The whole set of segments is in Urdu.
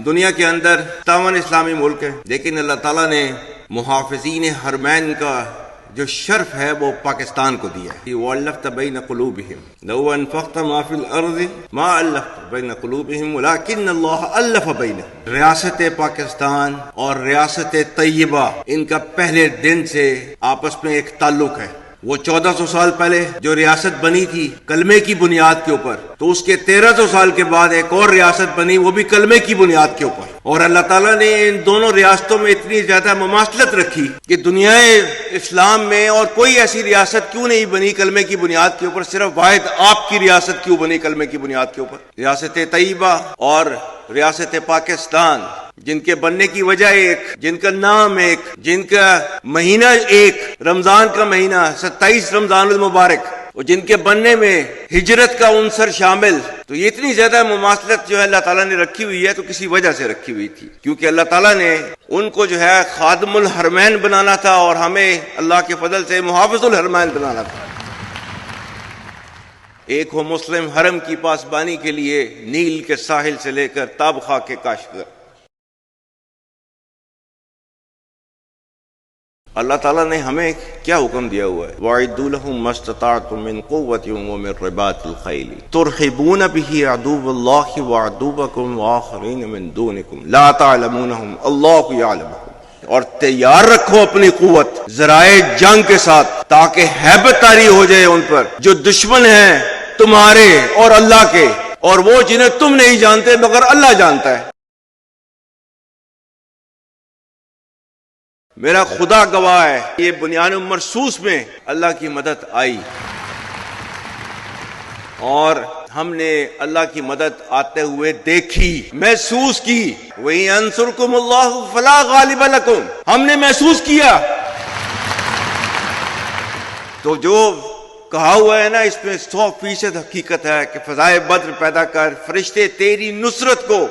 دنیا کے اندر 57 اسلامی ملک ہیں، لیکن اللہ تعالیٰ نے محافظین حرمین کا جو شرف ہے وہ پاکستان کو دیا ہے۔ وَأَلَّفْتَ بَيْنَ قُلُوبِهِمْ لَوْ أَنفَقْتَ مَا فِي الْأَرْضِ مَا أَلَّفْتَ بَيْنَ قُلُوبِهِمْ وَلَكِنَّ اللَّهَ أَلَّفَ بَيْنَهُمْ۔ ریاست پاکستان اور ریاست طیبہ ان کا پہلے دن سے آپس میں ایک تعلق ہے۔ وہ 1400 سال پہلے جو ریاست بنی تھی کلمے کی بنیاد کے اوپر، تو اس کے 1300 سال کے بعد ایک اور ریاست بنی، وہ بھی کلمے کی بنیاد کے اوپر۔ اور اللہ تعالیٰ نے ان دونوں ریاستوں میں اتنی زیادہ مماثلت رکھی کہ دنیا اسلام میں اور کوئی ایسی ریاست کیوں نہیں بنی کلمے کی بنیاد کے اوپر، صرف واحد آپ کی ریاست کیوں بنی کلمے کی بنیاد کے اوپر؟ ریاست طیبہ اور ریاست پاکستان، جن کے بننے کی وجہ ایک، جن کا نام ایک، جن کا مہینہ ایک، رمضان کا مہینہ 27 رمضان المبارک، اور جن کے بننے میں ہجرت کا عنصر شامل، تو یہ اتنی زیادہ مماثلت جو ہے اللہ تعالیٰ نے رکھی ہوئی ہے تو کسی وجہ سے رکھی ہوئی تھی، کیونکہ اللہ تعالیٰ نے ان کو جو ہے خادم الحرمین بنانا تھا اور ہمیں اللہ کے فضل سے محافظ الحرمین بنانا تھا۔ ایک ہو مسلم حرم کی پاسبانی کے لیے نیل کے ساحل سے لے کر تابخا کے کاشغر۔ اللہ تعالیٰ نے ہمیں کیا حکم دیا ہوا ہے؟ وَأَعِدُّوا لَهُم مَّا اسْتَطَعْتُم مِّن قُوَّةٍ وَمِن رِّبَاطِ الْخَيْلِ تُرْهِبُونَ بِهِ عَدُوَّ اللَّهِ وَعَدُوَّكُمْ وَآخَرِينَ مِن دُونِكُمْ لَا تَعْلَمُونَهُمْ اللَّهُ يَعْلَمُهُمْ۔ اور تیار رکھو اپنی قوت ذرائع جنگ کے ساتھ، تاکہ ہیبت طاری ہو جائے ان پر جو دشمن ہیں تمہارے اور اللہ کے، اور وہ جنہیں تم نہیں جانتے مگر اللہ جانتا ہے۔ میرا خدا گواہ ہے، یہ بنیان مرصوص میں اللہ کی مدد آئی اور ہم نے اللہ کی مدد آتے ہوئے دیکھی، محسوس کی۔ وَإِن يَنصُرْكُمُ اللَّهُ فَلَا غَالِبَ لَكُمْ، ہم نے محسوس کیا۔ تو جو کہا ہوا ہے نا، اس میں 100% حقیقت ہے کہ فضائے بدر پیدا کر، فرشتے تیری نصرت کو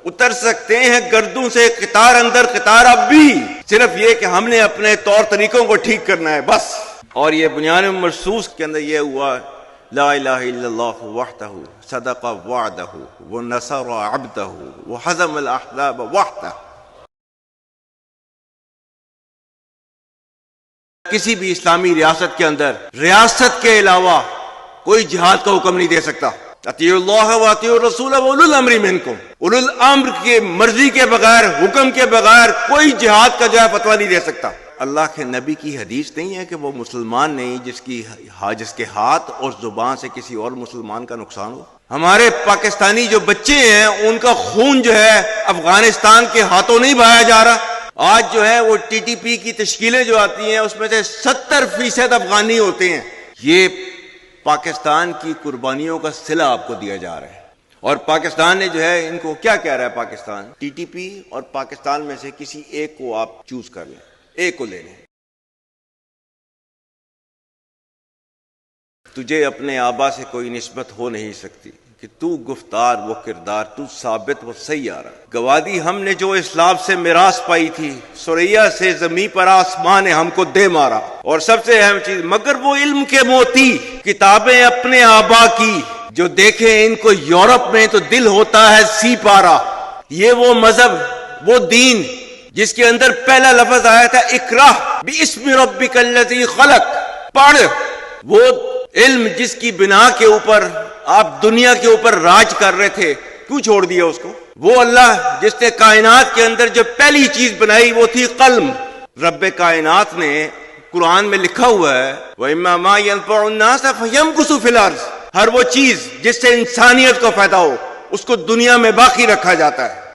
اتر سکتے ہیں گردوں سے قطار اندر قطار، اب بھی صرف یہ کہ ہم نے اپنے طور طریقوں کو ٹھیک کرنا ہے بس۔ اور یہ بنیان مرصوص کے اندر یہ ہوا، لا الہ الا اللہ وحدہ صدق وعدہ ونصر عبدہ وحزم الاحزاب وحدہ۔ کسی بھی اسلامی ریاست کے اندر ریاست کے علاوہ کوئی جہاد کا حکم نہیں دے سکتا۔ اطیعوا اللہ واطیعوا الرسول واولو الامر منکم، اولو الامر کی مرضی کے بغیر، حکم کے بغیر کوئی جہاد کا جو ہے فتویٰ نہیں دے سکتا۔ اللہ کے نبی کی حدیث نہیں ہے کہ وہ مسلمان نہیں جس کے ہاتھ اور زبان سے کسی اور مسلمان کا نقصان ہو۔ ہمارے پاکستانی جو بچے ہیں ان کا خون جو ہے افغانستان کے ہاتھوں نہیں بہایا جا رہا۔ آج جو ہے وہ ٹی ٹی پی کی تشکیلیں جو آتی ہیں اس میں سے 70% افغانی ہوتے ہیں۔ یہ پاکستان کی قربانیوں کا صلہ آپ کو دیا جا رہا ہے، اور پاکستان نے جو ہے ان کو کیا کہہ رہا ہے؟ پاکستان ٹی ٹی پی اور پاکستان میں سے کسی ایک کو آپ چوز کر لیں، ایک کو لے لیں۔ تجھے اپنے آبا سے کوئی نسبت ہو نہیں سکتی کہ تو گفتار وہ کردار، تو ثابت وہ سیارہ۔ گواہ دی ہم نے جو اسلام سے میراث پائی تھی، سریا سے زمین پر آسمان نے ہم کو دے مارا۔ اور سب سے اہم چیز، مگر وہ علم کے موتی کتابیں اپنے آبا کی، جو دیکھیں ان کو یورپ میں تو دل ہوتا ہے سی پارا۔ یہ وہ مذہب، وہ دین جس کے اندر پہلا لفظ آیا تھا اقرا باسم ربک الذی خلق، پڑھ۔ وہ علم جس کی بنا کے اوپر آپ دنیا کے اوپر راج کر رہے تھے، کیوں چھوڑ دیا اس کو؟ وہ اللہ جس نے کائنات کے اندر جو پہلی چیز بنائی وہ تھی قلم۔ رب کائنات نے قرآن میں لکھا ہوا ہے وَإِمَّا مَا يَنفَعُ النَّاسَ فَيَمْكُثُ فِي الْأَرْضِ، ہر وہ چیز جس سے انسانیت کو فائدہ ہو اس کو دنیا میں باقی رکھا جاتا ہے۔